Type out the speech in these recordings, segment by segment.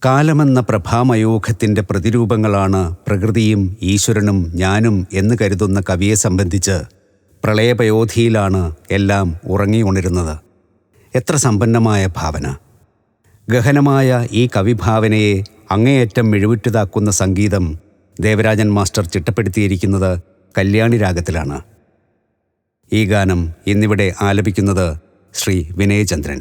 കാലമെന്ന പ്രഭാമയൂഖത്തിൻ്റെ പ്രതിരൂപങ്ങളാണ് പ്രകൃതിയും ഈശ്വരനും ഞാനും എന്ന് കരുതുന്ന കവിയെ സംബന്ധിച്ച് പ്രളയപയോധിയിലാണ് എല്ലാം ഉറങ്ങിയുണരുന്നത്. എത്ര സമ്പന്നമായ ഭാവന! ഗഹനമായ ഈ കവിഭാവനയെ അങ്ങേയറ്റം മിഴിവുറ്റതാക്കുന്ന സംഗീതം ദേവരാജൻ മാസ്റ്റർ ചിട്ടപ്പെടുത്തിയിരിക്കുന്നത് കല്യാണി രാഗത്തിലാണ്. ഈ ഗാനം ഇന്നിവിടെ ആലപിക്കുന്നത് ശ്രീ വിനയചന്ദ്രൻ.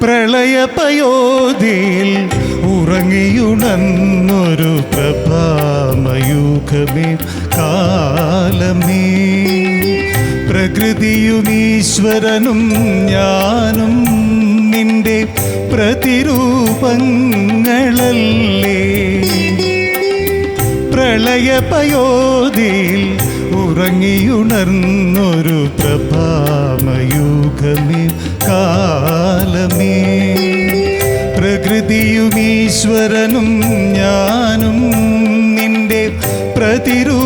പ്രളയപയോധിയിൽ ഉറങ്ങിയുണർന്നൊരു പ്രഭാമയൂഖമേ കാലമേ, പ്രകൃതിയും ഈശ്വരനും ഞാനും നിന്റെ പ്രതിരൂപങ്ങളല്ലേ. പ്രളയപയോധിയിൽ ഉറങ്ങിയുണർന്നൊരു പ്രഭാമയൂഖമേ കാലമേ, പ്രകൃതിയും ഈശ്വരനും ഞാനും നിന്റെ പ്രതിരൂപങ്ങളല്ലേ.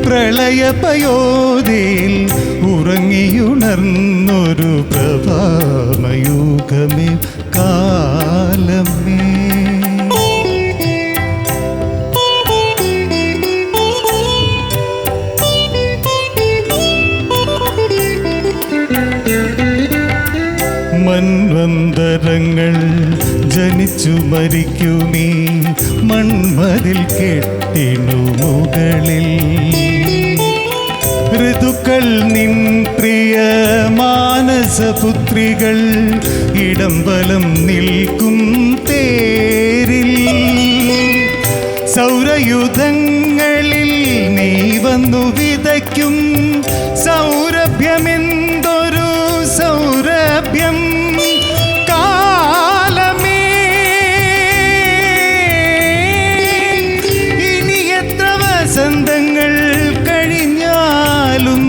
പ്രളയപയോധിയിൽ ഉറങ്ങിയുണർന്നൊരു പ്രഭാമയൂഖമേ കാലമേ. മൻവന്തരങ്ങൾ ജനിച്ചു മരിക്കുമീ മൺമതിൽ കെട്ടിനു മുകളിൽ, ഋതുക്കൾ നിൻ പ്രിയ മാനസപുത്രികൾ ഇടംബലം നിൽക്കും തേരിൽ. സൗരയുധങ്ങളിൽ നീ വന്നു വിതയ്ക്കും സൗരഭ്യമെന്തൊരു സൗരഭ്യം കാലമേ. ഇനി എത്ര വസന്തങ്ങൾ കഴിഞ്ഞാലും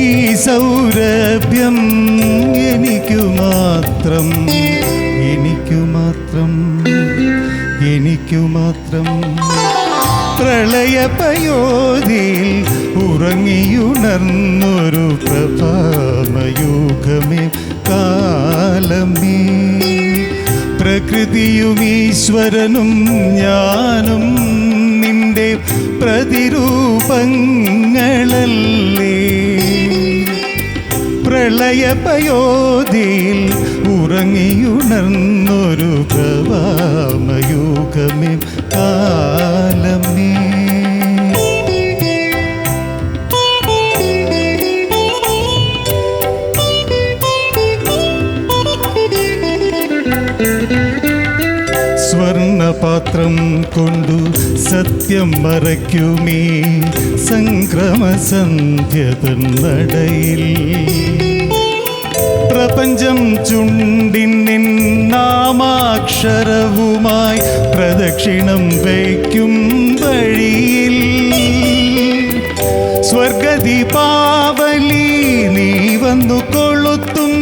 ഈ സൗരഭ്യം എനിക്കു മാത്രം, എനിക്കു മാത്രം, എനിക്കു മാത്രം. പ്രളയപയോധിയിൽ ഉറങ്ങിയുണർന്നൊരു പ്രഭാമയൂഖമേ കാലമേ, പ്രകൃതിയും ഈശ്വരനും ഞാനും നിന്റെ പ്രതിരൂപങ്ങളല്ലേ. പ്രളയപയോധിയിൽ ഉറങ്ങിയുണർന്നൊരു പ്രഭാമയൂഖമേ കാലമേ. സ്വർണപാത്രം കൊണ്ടു സത്യം മറയ്ക്കുമീ സംക്രമസന്ധ്യതൻ നടയിൽ, പ്രപഞ്ചം ചുണ്ടിൻ നാമാക്ഷരവുമായി പ്രദക്ഷിണം വയ്ക്കും വഴിയിൽ. സ്വർഗദീപാവലി നീ വന്നു കൊളുത്തും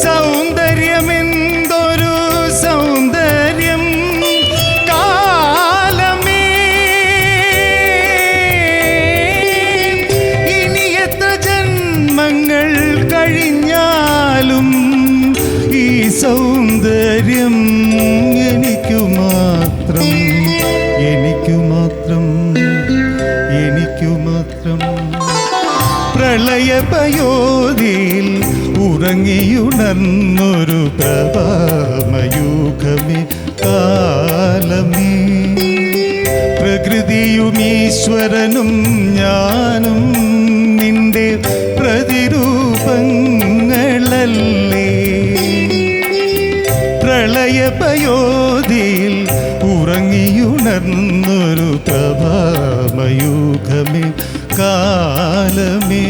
സൗന്ദര്യമെന്തൊരു സൗന്ദര്യം കാലമേ. ഇനി എത്ര ജന്മങ്ങൾ കഴിഞ്ഞാലും ഈ സൗന്ദര്യം എനിക്കു മാത്രം, എനിക്കു മാത്രം, എനിക്കു മാത്രം. പ്രളയപയോധിയിൽ ഉറങ്ങിയുണർന്നൊരു പ്രഭാമയൂഖമേ കാലമേ, പ്രകൃതിയും ഈശ്വരനും ഞാനും നിന്റെ പ്രതിരൂപങ്ങളല്ലേ. പ്രളയപയോധിയിൽ ഉറങ്ങിയുണർന്നൊരു പ്രഭാമയൂഖമേ കാലമേ.